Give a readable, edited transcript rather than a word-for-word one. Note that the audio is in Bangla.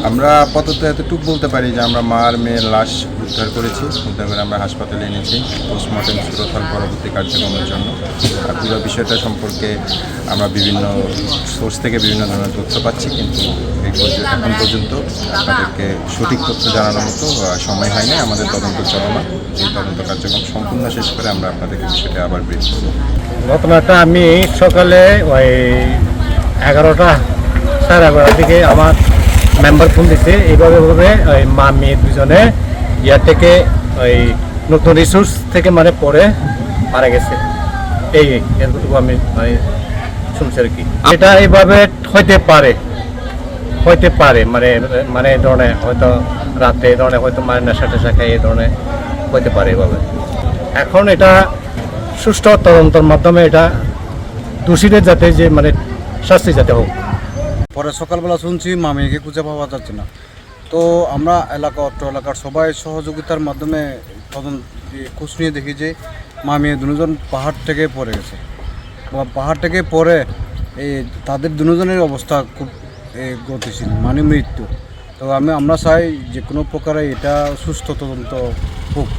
আমরা আপাতত এতটুকু বলতে পারি যে আমরা মা আর মেয়ের লাশ উদ্ধার করেছি। উদ্ধার করে আমরা হাসপাতালে এনেছি পোস্টমর্টেম সুরতহাল পরবর্তী কার্যক্রমের জন্য। আর পুরো বিষয়টা সম্পর্কে আমরা বিভিন্ন সোর্স থেকে বিভিন্ন ধরনের তথ্য পাচ্ছি, কিন্তু এখন পর্যন্ত আপনাদেরকে সঠিক তথ্য জানানোর মতো সময় হয়নি। আমাদের তদন্ত চলমান, এই তদন্ত কার্যক্রম সম্পূর্ণ শেষ করে আমরা আপনাদেরকে বিষয়টা আবার ব্রিফ করব। ঘটনাটা আমি সকালে ওই 11টা সাড়ে 11টার দিকে আমার মেম্বার ফোন দিচ্ছে, এইভাবে ওই মা মেয়ে দুজনে ইয়ার থেকে ওই নতুন রিসোর্স থেকে মানে পরে মারা গেছে। এরকম আমি মানে শুনছি আর কি। এটা এইভাবে হইতে পারে মানে মানে এই ধরনের হয়তো রাতে এই ধরনের হয়তো মানে নেশা টেশা খাই এই ধরনের হইতে পারে এভাবে। এখন এটা সুষ্ঠু তদন্তের মাধ্যমে এটা দোষীদের যাতে যে মানে শাস্তি যাতে হোক। পরে সকালবেলা শুনছি মামিকে খুঁজে পাওয়া যাচ্ছে না, তো আমরা অত্র এলাকার সবাই সহযোগিতার মাধ্যমে তদন্ত খোঁজ নিয়ে দেখি যে মামি দুজন পাহাড় থেকে পড়ে গেছে। পাহাড় থেকে পড়ে তাদের দুজনের অবস্থা খুব গতিশীল, মানে মৃত্যু। তো আমরা চাই যে কোনো প্রকারে এটা সুস্থ তদন্ত হোক।